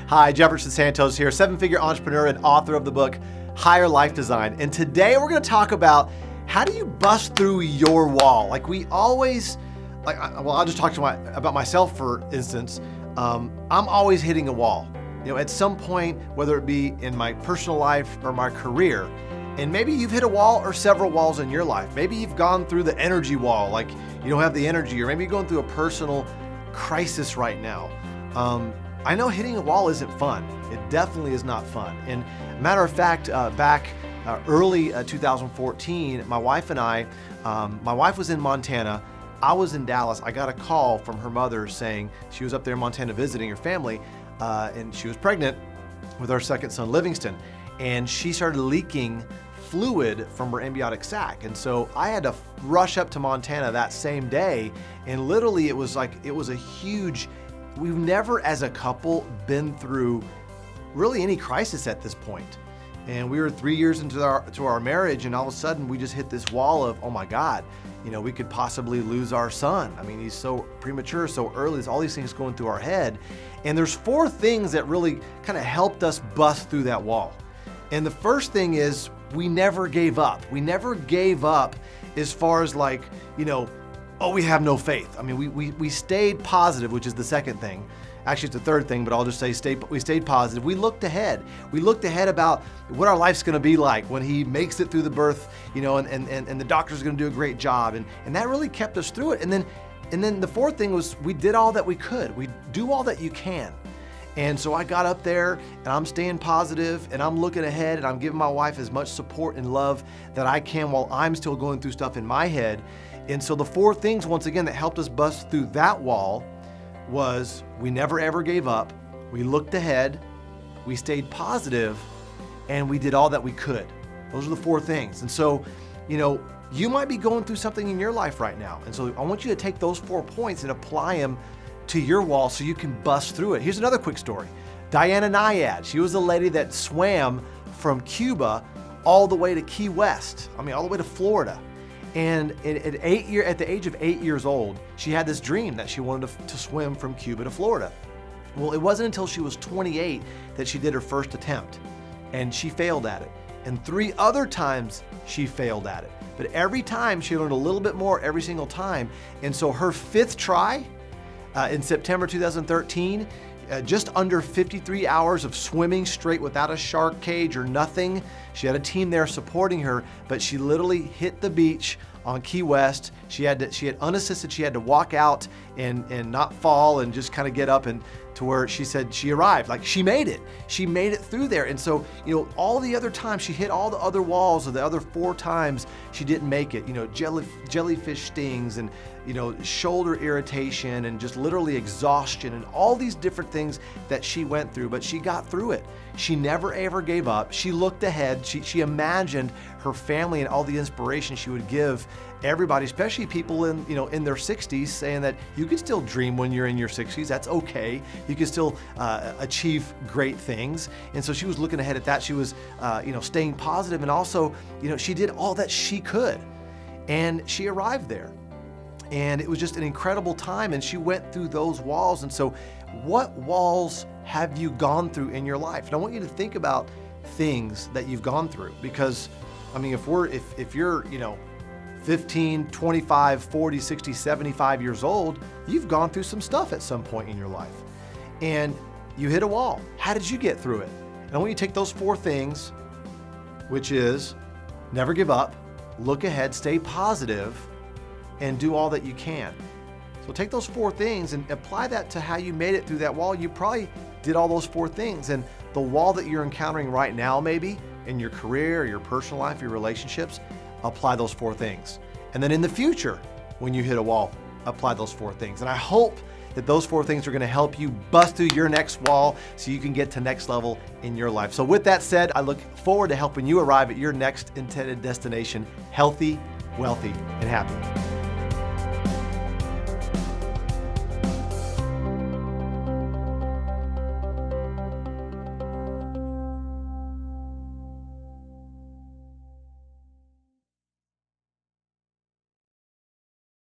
Hi, Jefferson Santos here, seven-figure entrepreneur and author of the book, Higher Life Design. And today we're gonna talk about how do you bust through your wall? Like we always, I'll just talk about myself for instance. I'm always hitting a wall. You know, at some point, whether it be in my personal life or my career, and maybe you've hit a wall or several walls in your life. Maybe you've gone through the energy wall, like you don't have the energy, or maybe you're going through a personal crisis right now. I know hitting a wall isn't fun. It definitely is not fun. And matter of fact, back early 2014, my wife and I, my wife was in Montana, I was in Dallas. I got a call from her mother saying she was up there in Montana visiting her family, and she was pregnant with our second son, Livingston, and she started leaking fluid from her amniotic sac. And so I had to rush up to Montana that same day, and literally it was a huge, we've never as a couple been through really any crisis at this point. And we were 3 years into our marriage, and all of a sudden we just hit this wall of, oh my God, you know, we could possibly lose our son. I mean, he's so premature, so early, there's all these things going through our head. And there's four things that really kind of helped us bust through that wall. And the first thing is we never gave up. We never gave up as far as like, you know, oh, we have no faith. I mean, we stayed positive, which is the second thing. Actually, it's the third thing, but I'll just say we stayed positive. We looked ahead. We looked ahead about what our life's gonna be like when he makes it through the birth, you know, and the doctor's gonna do a great job. And that really kept us through it. And then the fourth thing was we did all that we could. We do all that you can. And so I got up there and I'm staying positive and I'm looking ahead and I'm giving my wife as much support and love that I can while I'm still going through stuff in my head. And so the four things, once again, that helped us bust through that wall was we never ever gave up, we looked ahead, we stayed positive, and we did all that we could. Those are the four things. And so, you know, you might be going through something in your life right now. And so I want you to take those 4 points and apply them to your wall so you can bust through it. Here's another quick story. Diana Nyad, she was a lady that swam from Cuba all the way to Key West. I mean, all the way to Florida. And at the age of 8 years old, she had this dream that she wanted to swim from Cuba to Florida. Well, it wasn't until she was 28 that she did her first attempt, and she failed at it. And 3 other times she failed at it. But every time she learned a little bit more every single time. And so her 5th try, in September 2013, just under 53 hours of swimming straight without a shark cage or nothing. She had a team there supporting her, but she literally hit the beach on Key West. She had unassisted, she had to walk out and not fall and just kind of get up, and to where she said she arrived, like she made it. She made it through there. And so, you know, all the other times she hit all the other walls, or the other 4 times she didn't make it, you know, jellyfish stings and, you know, shoulder irritation and just literally exhaustion and all these different things that she went through, but she got through it. She never ever gave up. She looked ahead. She imagined her family and all the inspiration she would give everybody, especially people in, you know, in their 60s, saying that you can still dream when you're in your 60s. That's okay. You can still achieve great things. And so she was looking ahead at that. She was, you know, staying positive, and also, you know, she did all that she could, and she arrived there. And it was just an incredible time, and she went through those walls. And so what walls have you gone through in your life? And I want you to think about things that you've gone through, because I mean, if you're, you know, 15, 25, 40, 60, 75 years old, you've gone through some stuff at some point in your life. And you hit a wall. How did you get through it? And I want you to take those 4 things, which is never give up, look ahead, stay positive, and do all that you can. So take those 4 things and apply that to how you made it through that wall. You probably did all those 4 things, and the wall that you're encountering right now, maybe in your career, your personal life, your relationships, apply those 4 things. And then in the future, when you hit a wall, apply those 4 things. And I hope that those 4 things are gonna help you bust through your next wall so you can get to next level in your life. So with that said, I look forward to helping you arrive at your next intended destination, healthy, wealthy, and happy.